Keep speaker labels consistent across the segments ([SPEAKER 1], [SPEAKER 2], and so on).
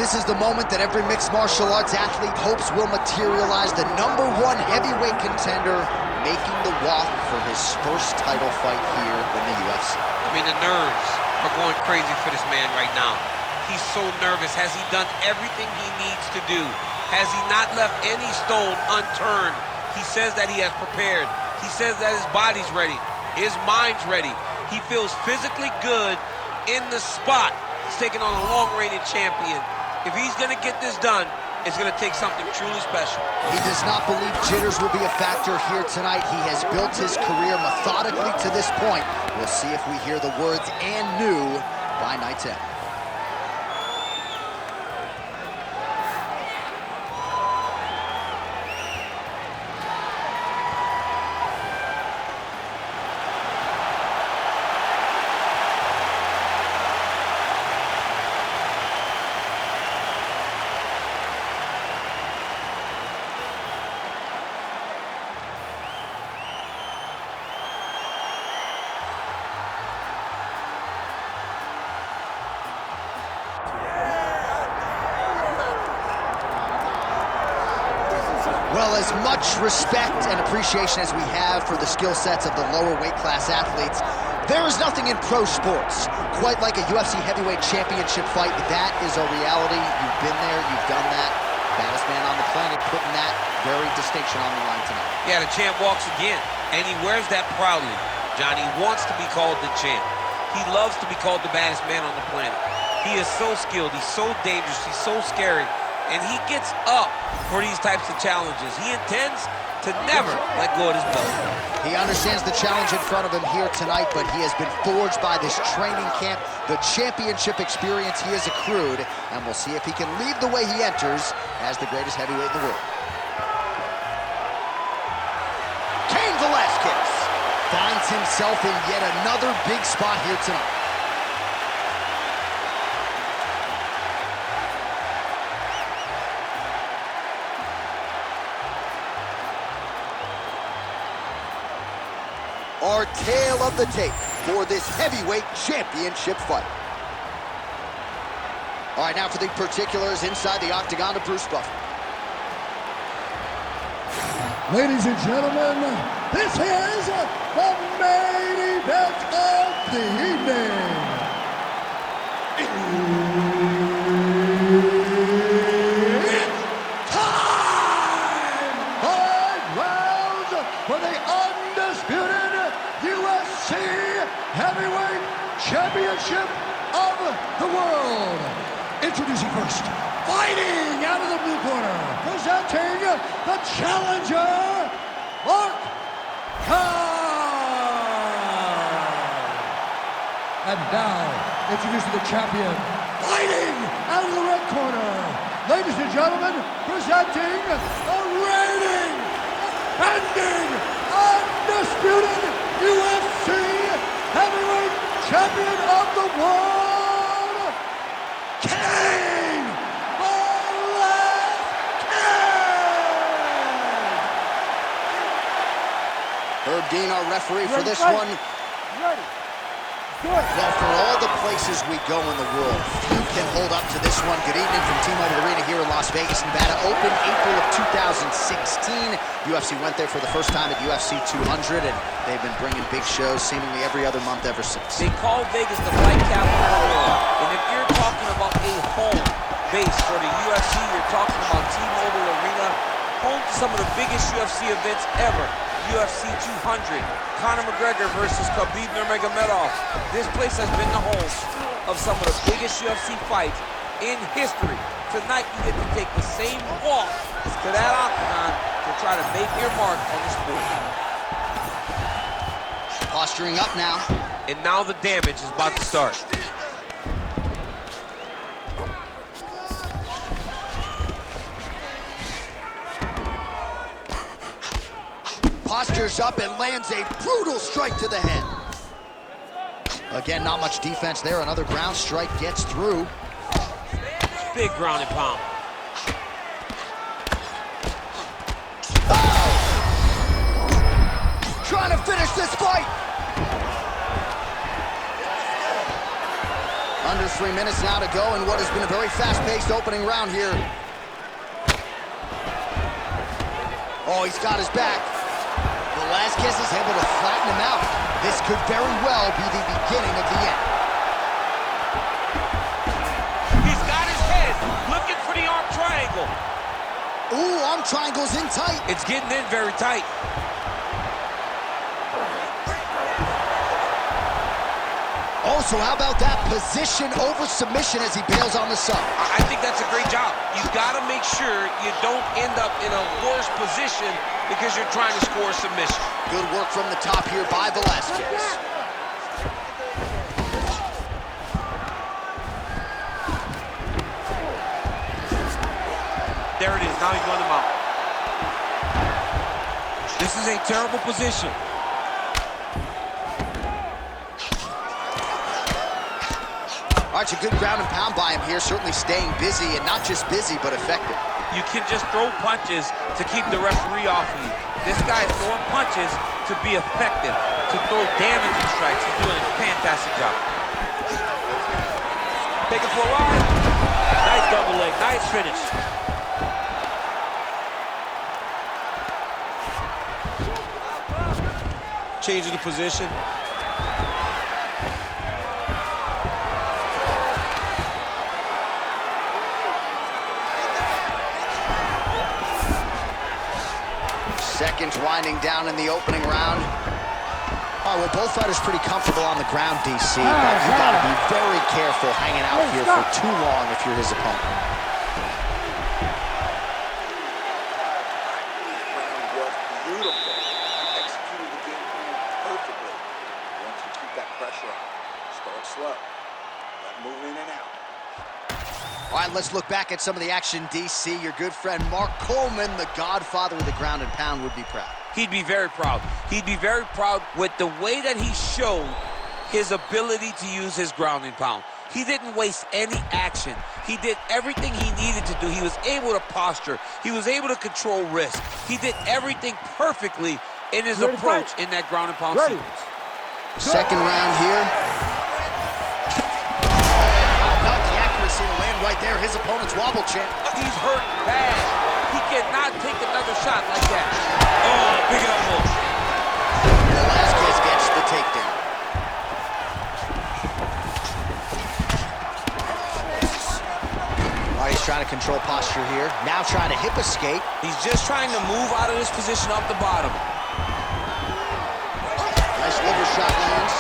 [SPEAKER 1] This is the moment that every mixed martial arts athlete hopes will materialize. The #1 heavyweight contender making the walk for his first title fight here in the UFC.
[SPEAKER 2] I mean, the nerves are going crazy for this man right now. He's so nervous. Has he done everything he needs to do? Has he not left any stone unturned? He says that he has prepared. He says that his body's ready. His mind's ready. He feels physically good in the spot. He's taking on a long-reigning champion. If he's going to get this done, it's going to take something truly special.
[SPEAKER 1] He does not believe jitters will be a factor here tonight. He has built his career methodically to this point. We'll see if we hear the words "and new" by night's end. Well, as much respect and appreciation as we have for the skill sets of the lower weight class athletes, there is nothing in pro sports quite like a UFC heavyweight championship fight. That is a reality. You've been there, you've done that. Baddest man on the planet putting that very distinction on the line tonight.
[SPEAKER 2] Yeah, the champ walks again, and he wears that proudly. Johnny wants to be called the champ. He loves to be called the baddest man on the planet. He is so skilled, he's so dangerous, he's so scary. And he gets up for these types of challenges. He intends to never let go of his belt.
[SPEAKER 1] He understands the challenge in front of him here tonight, but he has been forged by this training camp, the championship experience he has accrued, and we'll see if he can leave the way he enters as the greatest heavyweight in the world. Кейн Velaskez finds himself in yet another big spot here tonight. Our tale of the tape for this heavyweight championship fight. All right, now for the particulars inside the octagon of Bruce Buffer.
[SPEAKER 3] Ladies and gentlemen, this is the main event of the evening. It's time! 5 rounds for the undisputed UFC Heavyweight Championship of the world. Introducing first, fighting out of the blue corner, presenting the challenger, Mark Kerr. And now, introducing the champion, fighting out of the red corner, ladies and gentlemen, presenting the reigning, defending, undisputed UFC Heavyweight Champion of the world, Кейн Velaskez!
[SPEAKER 1] Herb Dean, our referee for this one.
[SPEAKER 3] Ready. Good.
[SPEAKER 1] Well, for all the places we go in the world, few can hold up to this one. Good evening from T-Mobile Arena here in Las Vegas, Nevada. Opened April of 2016. UFC went there for the first time at UFC 200, and they've been bringing big shows seemingly every other month ever since.
[SPEAKER 2] They call Vegas the fight capital of the world. And if you're talking about a home base for the UFC, you're talking about T-Mobile Arena, home to some of the biggest UFC events ever. UFC 200, Conor McGregor versus Khabib Nurmagomedov. This place has been the home of some of the biggest UFC fights in history. Tonight, you get to take the same walk to that octagon to try to make your mark on the sport.
[SPEAKER 1] Posturing up now.
[SPEAKER 2] And now the damage is about to start.
[SPEAKER 1] Postures up and lands a brutal strike to the head. Again, not much defense there. Another ground strike gets through.
[SPEAKER 2] Big ground and pound.
[SPEAKER 1] Oh! Trying to finish this fight. Under 3 minutes now to go in what has been a very fast-paced opening round here. Oh, he's got his back. Velazquez is able to flatten him out. This could very well be the beginning of the end.
[SPEAKER 2] He's got his head looking for the arm triangle.
[SPEAKER 1] Ooh, arm triangle's in tight.
[SPEAKER 2] It's getting in very tight.
[SPEAKER 1] Also, how about that position over submission as he bails on the sub?
[SPEAKER 2] I think that's a great job. You gotta make sure you don't end up in a worse position because you're trying to score a submission.
[SPEAKER 1] Good work from the top here by Velazquez.
[SPEAKER 2] There it is, now he's going to mount. This is a terrible position.
[SPEAKER 1] All right, a good ground and pound by him here, certainly staying busy, and not just busy, but effective.
[SPEAKER 2] You can just throw punches to keep the referee off of you. This guy's throwing punches to be effective, to throw damaging strikes. He's doing a fantastic job. Take it for a ride. Nice double leg, nice finish. Changing the position.
[SPEAKER 1] Seconds winding down in the opening round. All right, well, both fighters pretty comfortable on the ground, DC, but you gotta be very careful hanging out here for too long if you're his opponent.
[SPEAKER 4] Was beautiful. Executed the game plan perfectly. Once you keep that pressure on, start slow. Let move in and out.
[SPEAKER 1] All right, let's look back at some of the action, DC. Your good friend Mark Coleman, the godfather of the ground and pound, would be proud.
[SPEAKER 2] He'd be very proud. He'd be very proud with the way that he showed his ability to use his ground and pound. He didn't waste any action. He did everything he needed to do. He was able to posture. He was able to control risk. He did everything perfectly in his approach in that ground and pound sequence.
[SPEAKER 1] Second round here. Not the accuracy to land right there. His opponent's wobble champ.
[SPEAKER 2] He's hurt bad. He cannot take another shot like that. Oh, big elbow.
[SPEAKER 1] Velazquez gets the takedown. All right, he's trying to control posture here. Now trying to hip escape.
[SPEAKER 2] He's just trying to move out of this position off the bottom.
[SPEAKER 1] Nice liver shot lands.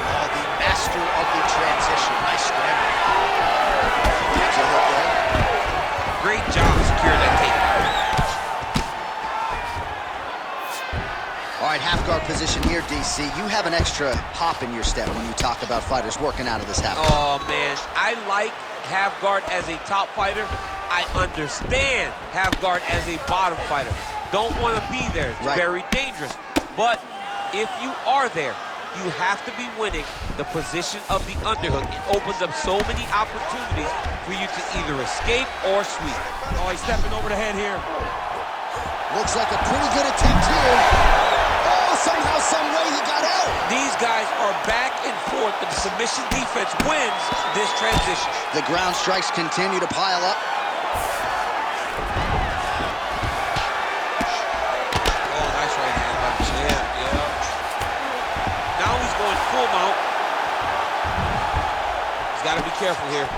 [SPEAKER 1] Oh, the master of the transition. Nice scramble. That's a hook there.
[SPEAKER 2] Great job securing that takedown.
[SPEAKER 1] All right, half guard position here, DC. You have an extra hop in your step when you talk about fighters working out of this half guard.
[SPEAKER 2] Oh, man. I like half guard as a top fighter. I understand half guard as a bottom fighter. Don't want to be there. It's very dangerous. But if you are there, you have to be winning the position of the underhook. It opens up so many opportunities for you to either escape or sweep. Oh, he's stepping over the head here.
[SPEAKER 1] Looks like a pretty good attempt here. Oh, somehow, some way he got out.
[SPEAKER 2] These guys are back and forth, but the submission defense wins this transition.
[SPEAKER 1] The ground strikes continue to pile up.
[SPEAKER 2] Oh, nice right hand by the champ. Yeah. Now he's going full mount. He's got to be careful here.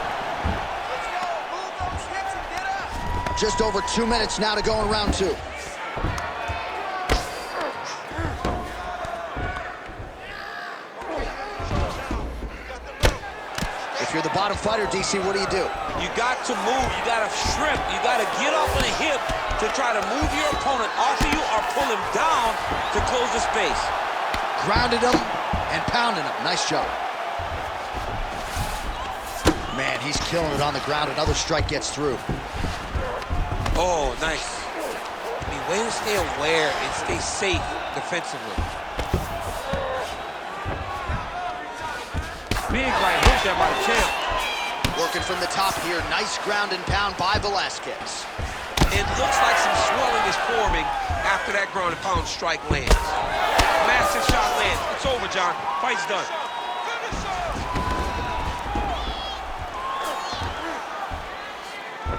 [SPEAKER 1] Just over 2 minutes now to go in round two. If you're the bottom fighter, DC, what do?
[SPEAKER 2] You got to move. You got to shrimp. You got to get off on a hip to try to move your opponent off of you or pull him down to close the space.
[SPEAKER 1] Grounded him and pounding him. Nice job. Man, he's killing it on the ground. Another strike gets through.
[SPEAKER 2] Oh, nice. I mean, way to stay aware and stay safe defensively. Big right hook there by the champ.
[SPEAKER 1] Working from the top here. Nice ground and pound by Velazquez.
[SPEAKER 2] It looks like some swelling is forming after that ground and pound strike lands. massive shot lands. It's over, John. Fight's done.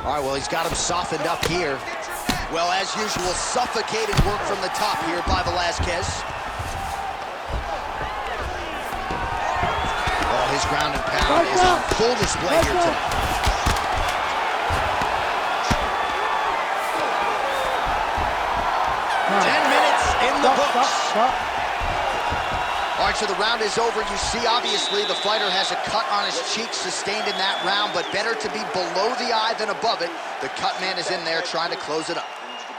[SPEAKER 1] All right, well, he's got him softened up here. Well, as usual, suffocating work from the top here by Velazquez. Oh, his ground and pound is on full display here tonight.
[SPEAKER 3] Stop.
[SPEAKER 1] 10 minutes in the books.
[SPEAKER 3] Stop.
[SPEAKER 1] All right, so the round is over. You see, obviously, the fighter has a cut on his cheek sustained in that round, but better to be below the eye than above it. The cut man is in there trying to close it up.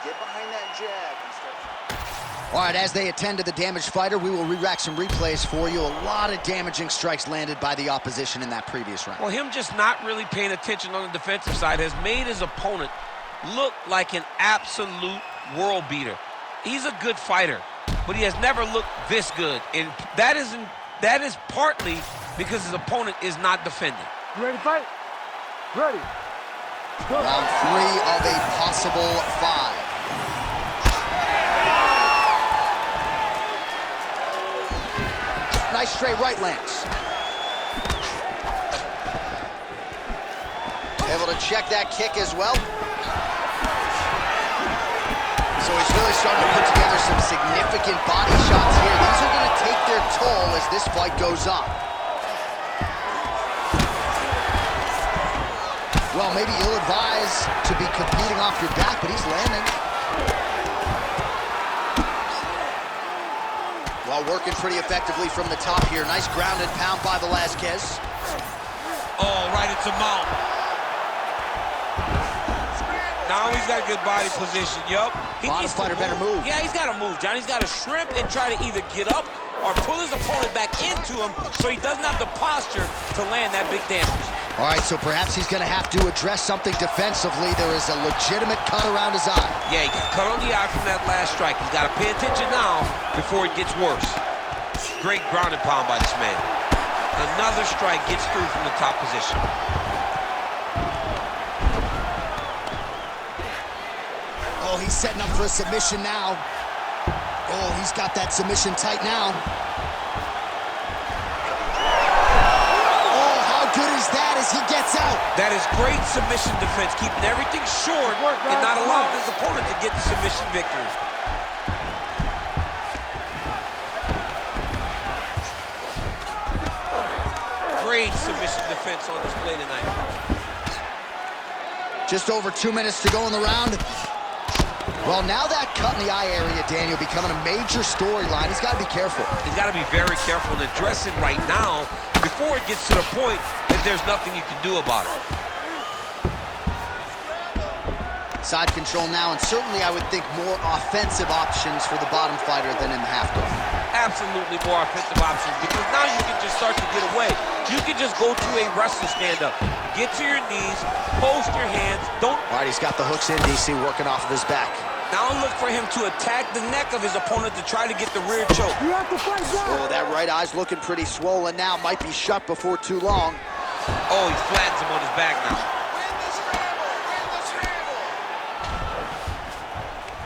[SPEAKER 4] Get behind that jab and start.
[SPEAKER 1] All right, as they attend to the damaged fighter, we will re-rack some replays for you. A lot of damaging strikes landed by the opposition in that previous round.
[SPEAKER 2] Well, him just not really paying attention on the defensive side has made his opponent look like an absolute world beater. He's a good fighter, but he has never looked this good, and that is partly because his opponent is not defending.
[SPEAKER 3] You ready to fight? Ready. Go.
[SPEAKER 1] Round 3 of a possible 5. Nice straight right lands. Able to check that kick as well. So he's really starting to put together some significant body shots here. These are going to take their toll as this fight goes on. Well, maybe ill-advised to be competing off your back, but he's landing. Well, working pretty effectively from the top here. Nice ground and pound by Velazquez.
[SPEAKER 2] Oh, right into mount. Now he's got a good body position, yup.
[SPEAKER 1] Bottom fighter better move.
[SPEAKER 2] Yeah, he's got to move, John. He's got to shrimp and try to either get up or pull his opponent back into him so he doesn't have the posture to land that big damage.
[SPEAKER 1] All right, so perhaps he's going to have to address something defensively. There is a legitimate cut around his eye.
[SPEAKER 2] Yeah, he got cut on the eye from that last strike. He's got to pay attention now before it gets worse. Great ground and pound by this man. Another strike gets through from the top position.
[SPEAKER 1] Oh, he's setting up for a submission now. Oh, he's got that submission tight now. Oh, how good is that as he gets out?
[SPEAKER 2] That is great submission defense, keeping everything short and not allowing his opponent to get the submission victory. Great submission defense on display tonight.
[SPEAKER 1] Just over 2 minutes to go in the round. Well, now that cut in the eye area, Daniel, becoming a major storyline. He's got to be careful.
[SPEAKER 2] He's got to be very careful and address it right now before it gets to the point that there's nothing you can do about it.
[SPEAKER 1] Side control now, and certainly I would think more offensive options for the bottom fighter than in the half guard.
[SPEAKER 2] Absolutely more offensive options, because now you can just start to get away. You can just go to a wrestling stand-up. Get to your knees, post your hands, don't...
[SPEAKER 1] All right, he's got the hooks in, DC, working off of his back.
[SPEAKER 2] Now look for him to attack the neck of his opponent to try to get the rear choke.
[SPEAKER 3] You have to fight back.
[SPEAKER 1] Oh, that right eye's looking pretty swollen now. Might be shut before too long.
[SPEAKER 2] Oh, he flattens him on his back now.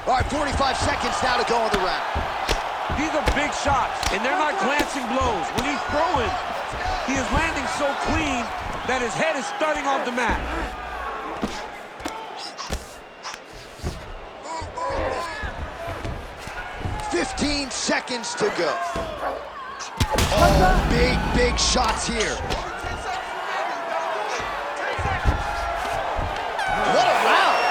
[SPEAKER 1] All right, 45 seconds now to go in the round.
[SPEAKER 5] These are big shots, and they're not glancing blows. When he's throwing, he is landing so clean that his head is starting off the mat.
[SPEAKER 1] $15 seconds to go. Oh, big shots here. What a round!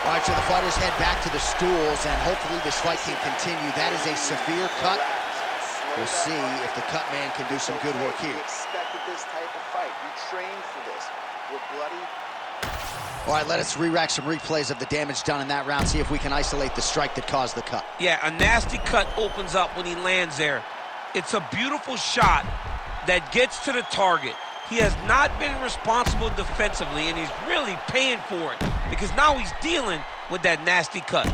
[SPEAKER 1] All right, so the fighters head back to the stools, and hopefully this fight can continue. That is a severe cut. We'll see if the cut man can do some good work here.
[SPEAKER 4] You expected this type of fight. You trained for this. We're bloody.
[SPEAKER 1] All right, let us re-rack some replays of the damage done in that round, see if we can isolate the strike that caused the cut.
[SPEAKER 2] Yeah, a nasty cut opens up when he lands there. It's a beautiful shot that gets to the target. He has not been responsible defensively, and he's really paying for it because now he's dealing with that nasty cut.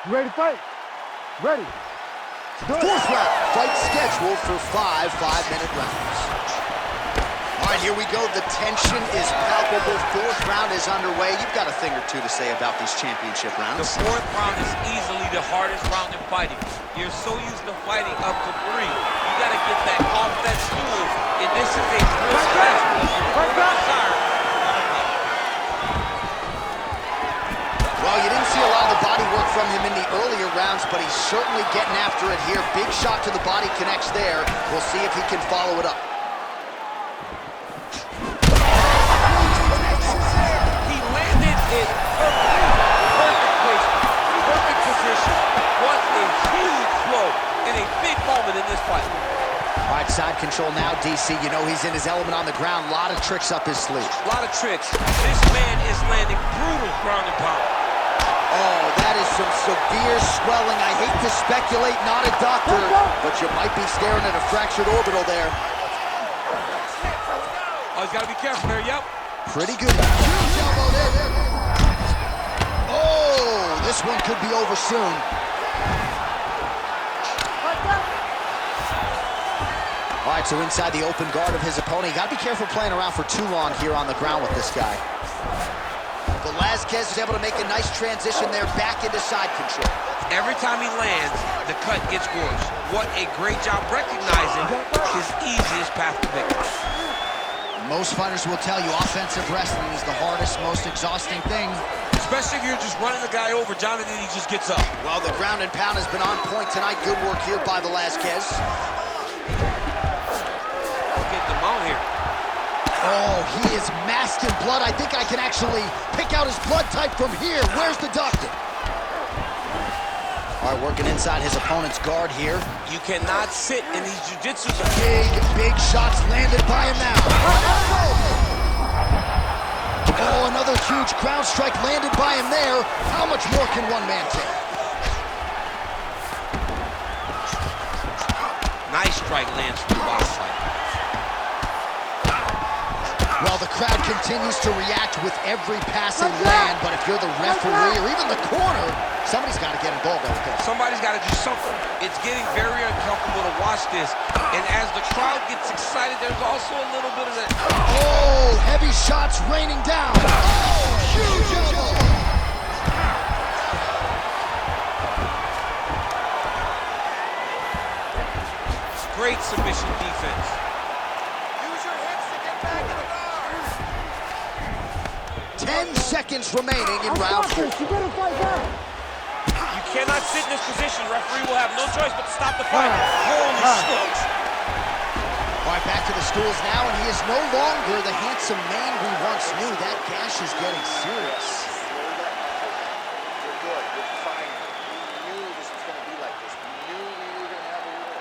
[SPEAKER 3] You ready to fight? Ready.
[SPEAKER 1] Fourth round, fight scheduled for 5 5-minute rounds. All right, here we go. The tension is palpable. Fourth round is underway. You've got a thing or two to say about these championship rounds.
[SPEAKER 2] The fourth round is easily the hardest round in fighting. You're so used to fighting up to 3. You got to get that off that stool. And this is a brisk fast.
[SPEAKER 1] Well, you didn't see a lot of the body work from him in the earlier rounds, but he's certainly getting after it here. Big shot to the body connects there. We'll see if he can follow it up.
[SPEAKER 2] He landed it perfectly. Perfect placement. Perfect position. What a huge blow and a big moment in this fight.
[SPEAKER 1] All right, side control now, DC. You know he's in his element on the ground. A lot of tricks up his sleeve.
[SPEAKER 2] A lot of tricks. This man is landing brutal ground and pound.
[SPEAKER 1] Oh, that is some severe swelling. I hate to speculate, not a doctor, but you might be staring at a fractured orbital there.
[SPEAKER 2] Oh, he's got to be careful there, yep.
[SPEAKER 1] Pretty good. Huge elbow there. Oh, this one could be over soon. All right, so inside the open guard of his opponent. You got to be careful playing around for too long here on the ground with this guy. Velazquez is able to make a nice transition there back into side control.
[SPEAKER 2] Every time he lands, the cut gets worse. What a great job recognizing his easiest path to victory.
[SPEAKER 1] Most fighters will tell you offensive wrestling is the hardest, most exhausting thing.
[SPEAKER 2] Especially if you're just running the guy over, Jonathan, he just gets up.
[SPEAKER 1] Well, the ground and pound has been on point tonight. Good work here by Velazquez.
[SPEAKER 2] Get the mount here.
[SPEAKER 1] Oh, he is masked in blood. I think I can actually pick out his blood type from here. Where's the doctor? All right, working inside his opponent's guard here.
[SPEAKER 2] You cannot sit in these jiu-jitsu.
[SPEAKER 1] Big shots landed by him now. Oh, another huge ground strike landed by him there. How much more can one man take?
[SPEAKER 2] Nice strike lands from the bottom side.
[SPEAKER 1] Well, the crowd continues to react with every passing land, but if you're the referee or even the corner, somebody's got to get involved with this.
[SPEAKER 2] Somebody's got to do something. It's getting very uncomfortable to watch this. And as the crowd gets excited, there's also a little bit of that.
[SPEAKER 1] Oh, heavy shots raining down. Oh, huge elbow.
[SPEAKER 2] Great submission defense.
[SPEAKER 1] 10 seconds remaining in round 4.
[SPEAKER 2] You cannot sit in this position. Referee will have no choice but to stop the fight. Holy smokes.
[SPEAKER 1] All right, back to the stools now, and he is no longer the handsome man we once knew. That gash is getting serious.
[SPEAKER 4] You're good. You're fine. We knew this was going to be like this. We knew we were going to have a war.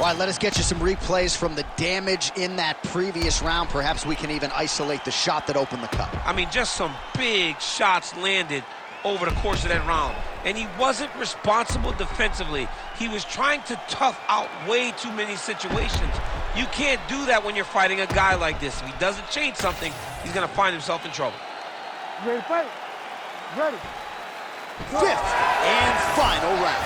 [SPEAKER 1] All right, let us get you some replays from the damage in that previous round. Perhaps we can even isolate the shot that opened the cut.
[SPEAKER 2] I mean, just some big shots landed over the course of that round. And he wasn't responsible defensively. He was trying to tough out way too many situations. You can't do that when you're fighting a guy like this. If he doesn't change something, he's going to find himself in trouble.
[SPEAKER 3] Ready to fight? Ready.
[SPEAKER 1] Fifth and final round.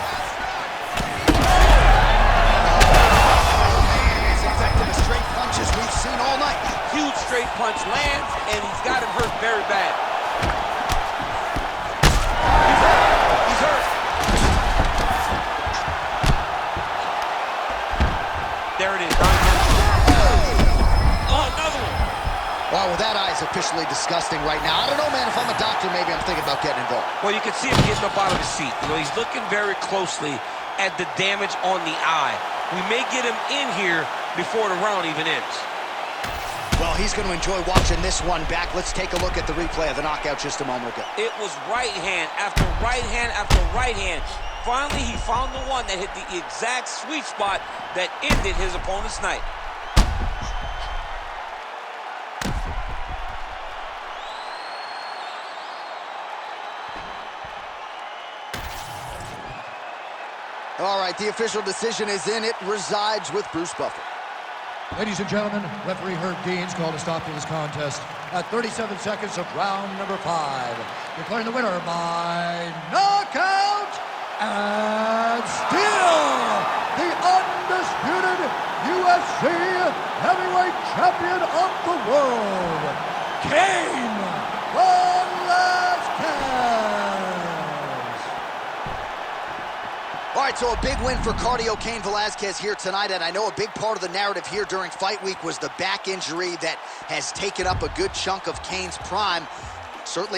[SPEAKER 1] He's effective as straight punches we've seen all night.
[SPEAKER 2] Huge straight punch lands, and he's got him hurt very bad. He's hurt. There it is. Oh, another one.
[SPEAKER 1] Wow, well, that eye is officially disgusting right now. I don't know, man. If I'm a doctor, maybe I'm thinking about getting involved.
[SPEAKER 2] Well, you can see him getting up out of his seat. You know, he's looking very closely at the damage on the eye. We may get him in here before the round even ends.
[SPEAKER 1] Well, he's going to enjoy watching this one back. Let's take a look at the replay of the knockout just a moment ago.
[SPEAKER 2] It was right hand after right hand after right hand. Finally, he found the one that hit the exact sweet spot that ended his opponent's night.
[SPEAKER 1] All right, the official decision is in. It resides with Bruce Buffer.
[SPEAKER 3] Ladies and gentlemen, referee Herb Dean's called a stop to this contest at 37 seconds of round number 5. Declaring the winner by knockout and still the undisputed UFC heavyweight champion of the world, Кейн Веласкez.
[SPEAKER 1] All right, so a big win for cardio Кейн Velаскez here tonight, and I know a big part of the narrative here during fight week was the back injury that has taken up a good chunk of Keyn's prime. Certainly